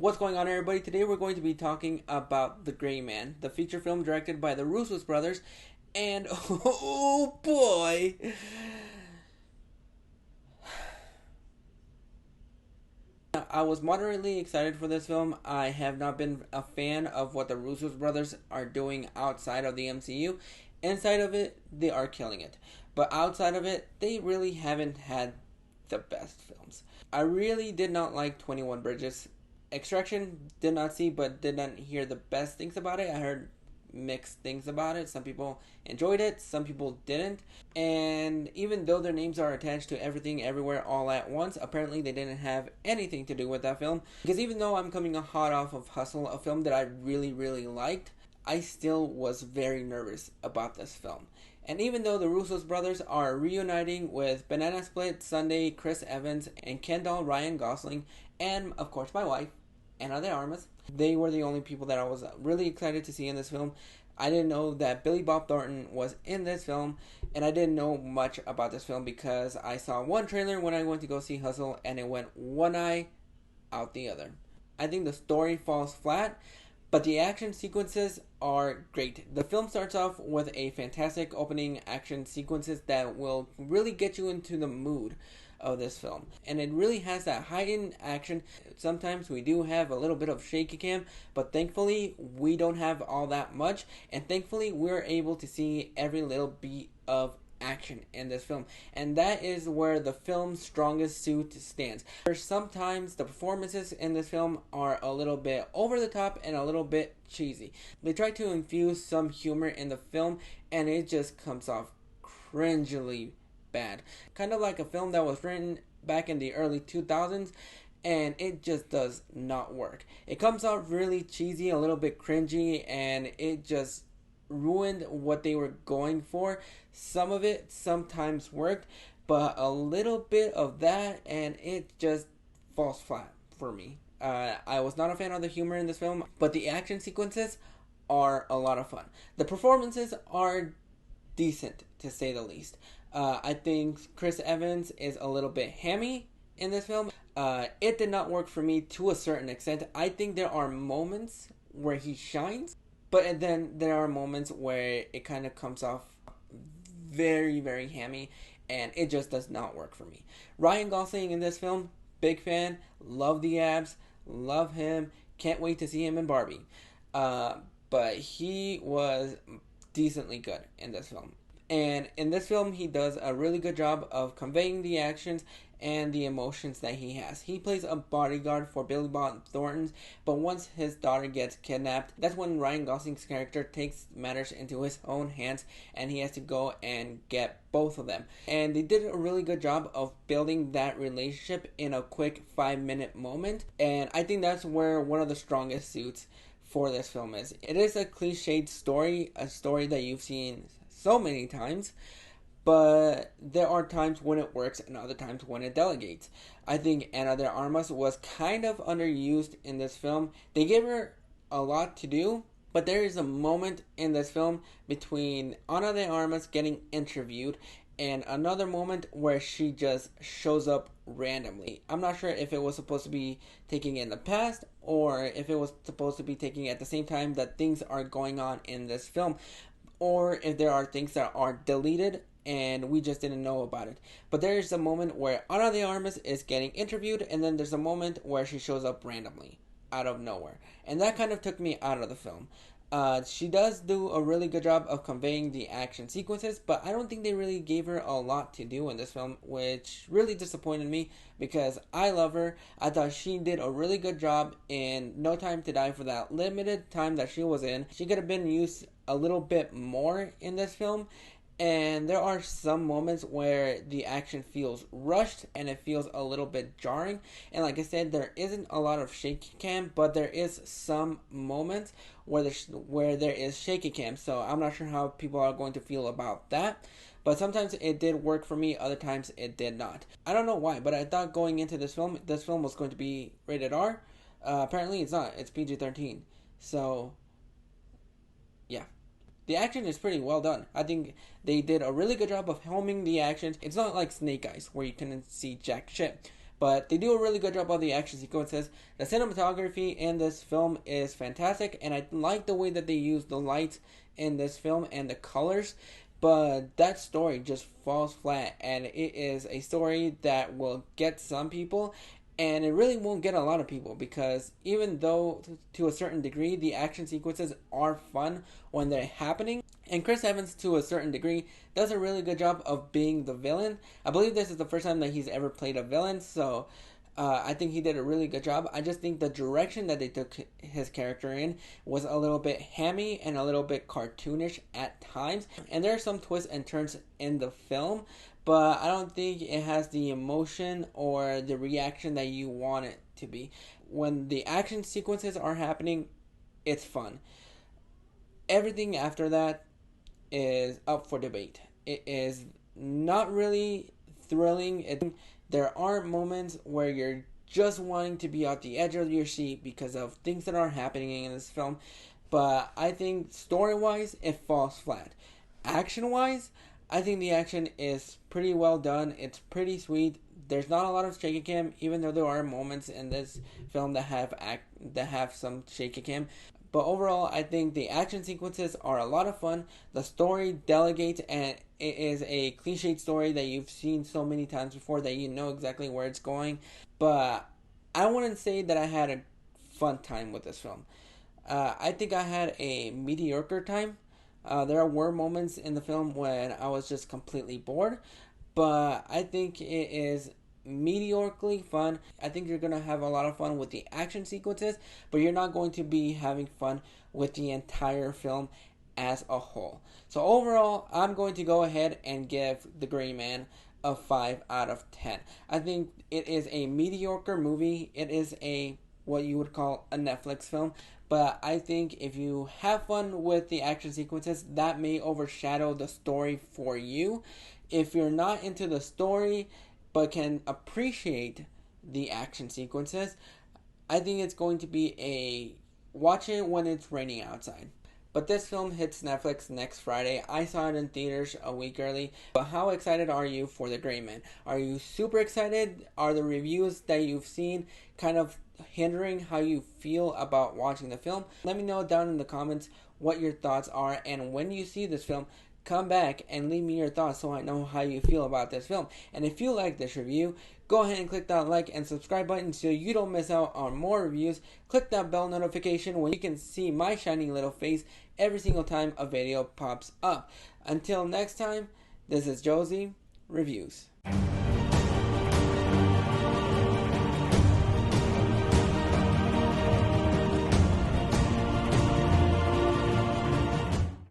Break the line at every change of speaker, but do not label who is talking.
What's going on, everybody? Today we're going to be talking about The Gray Man, the feature film directed by the Russo brothers, and oh boy, I was moderately excited for this film. I have not been a fan of what the Russo brothers are doing outside of the MCU. Inside of it, they are killing it, but outside of it, they really haven't had the best films. I really did not like 21 Bridges. Extraction did not see, but did not hear the best things about it. I heard mixed things about it. Some people enjoyed it, some people didn't. And even though their names are attached to Everything Everywhere All at Once, apparently they didn't have anything to do with that film. Because even though I'm coming hot off of Hustle, a film that I really liked, I still was very nervous about this film. And even though the Russo's brothers are reuniting with Banana Split, Sunday, Chris Evans, and Kendall Ryan Gosling, and of course my wife, Ana de Armas, they were the only people that I was really excited to see in this film. I didn't know that Billy Bob Thornton was in this film, and I didn't know much about this film because I saw one trailer when I went to go see Hustle, and it went one eye out the other. I think the story falls flat, but the action sequences are great. The film starts off with a fantastic opening action sequences that will really get you into the mood of this film. And it really has that heightened action. Sometimes we do have a little bit of shaky cam, but thankfully we don't have all that much. And thankfully we're able to see every little beat of action in this film, and that is where the film's strongest suit stands. Sometimes the performances in this film are a little bit over the top and a little bit cheesy. They try to infuse some humor in the film, and it just comes off cringily bad. Kind of like a film that was written back in the early 2000s, and it just does not work. It comes off really cheesy, a little bit cringy, and it just ruined what they were going for. Some of it sometimes worked, but a little bit of that and it just falls flat for me. I was not a fan of the humor in this film, but the action sequences are a lot of fun. The performances are decent, to say the least. I think Chris Evans is a little bit hammy in this film. It did not work for me to a certain extent. I think there are moments where he shines, but then there are moments where it kind of comes off very hammy, and it just does not work for me. Ryan Gosling in this film, big fan, love the abs, love him, can't wait to see him in Barbie. But he was decently good in this film. And in this film, he does a really good job of conveying the actions and the emotions that he has. He plays a bodyguard for Billy Bob Thornton, but once his daughter gets kidnapped, that's when Ryan Gosling's character takes matters into his own hands, and he has to go and get both of them. And they did a really good job of building that relationship in a quick 5-minute moment, and I think that's where one of the strongest suits for this film is. It is a cliched story, a story that you've seen so many times, but there are times when it works and other times when it delegates. I think Ana de Armas was kind of underused in this film. They gave her a lot to do, but there is a moment in this film between Ana de Armas getting interviewed and another moment where she just shows up randomly. I'm not sure if it was supposed to be taking in the past or if it was supposed to be taking at the same time that things are going on in this film, or if there are things that are deleted and we just didn't know about it. But there is a moment where Ana de Armas is getting interviewed, and then there's a moment where she shows up randomly out of nowhere, and that kind of took me out of the film. She does do a really good job of conveying the action sequences, but I don't think they really gave her a lot to do in this film, which really disappointed me because I love her. I thought she did a really good job in No Time to Die for that limited time that she was in. She could have been used a little bit more in this film, and there are some moments where the action feels rushed and it feels a little bit jarring. And like I said, there isn't a lot of shaky cam, but there is some moments where there is shaky cam. So I'm not sure how people are going to feel about that. But sometimes it did work for me, other times it did not. I don't know why, but I thought going into this film was going to be rated R. Apparently it's not. It's PG-13. So, yeah. The action is pretty well done. I think they did a really good job of filming the actions. It's not like Snake Eyes, where you couldn't see jack shit. but they do a really good job of the action sequences. The cinematography in this film is fantastic, and I like the way that they use the lights in this film and the colors. But that story just falls flat, and it is a story that will get some people, and it really won't get a lot of people, because even though to a certain degree the action sequences are fun when they're happening, and Chris Evans to a certain degree does a really good job of being the villain. I believe this is the first time that he's ever played a villain, so I think he did a really good job. I just think the direction that they took his character in was a little bit hammy and a little bit cartoonish at times. And there are some twists and turns in the film, but I don't think it has the emotion or the reaction that you want it to be. When the action sequences are happening, it's fun. Everything after that is up for debate. It is not really thrilling. There are moments where you're just wanting to be at the edge of your seat because of things that are happening in this film. But I think story-wise, it falls flat. Action-wise, I think the action is pretty well done. It's pretty sweet. There's not a lot of shaky cam, even though there are moments in this film that have some shaky cam. But overall, I think the action sequences are a lot of fun. The story delegates, and it is a cliched story that you've seen so many times before that you know exactly where it's going. But I wouldn't say that I had a fun time with this film. I think I had a mediocre time. There were moments in the film when I was just completely bored, but I think it is mediocrely fun. I think you're going to have a lot of fun with the action sequences, but you're not going to be having fun with the entire film as a whole. So overall, I'm going to go ahead and give The Gray Man a 5 out of 10. I think it is a mediocre movie. It is what you would call a Netflix film, but I think if you have fun with the action sequences, that may overshadow the story for you. If you're not into the story but can appreciate the action sequences, I think it's going to be watch it when it's raining outside. But this film hits Netflix next Friday. I saw it in theaters a week early. But how excited are you for The Gray Man? Are you super excited? Are the reviews that you've seen kind of hindering how you feel about watching the film? Let me know down in the comments what your thoughts are, and when you see this film, come back and leave me your thoughts so I know how you feel about this film. And if you like this review, go ahead and click that like and subscribe button so you don't miss out on more reviews. Click that bell notification where you can see my shining little face every single time a video pops up. Until next time, this is Josie Reviews.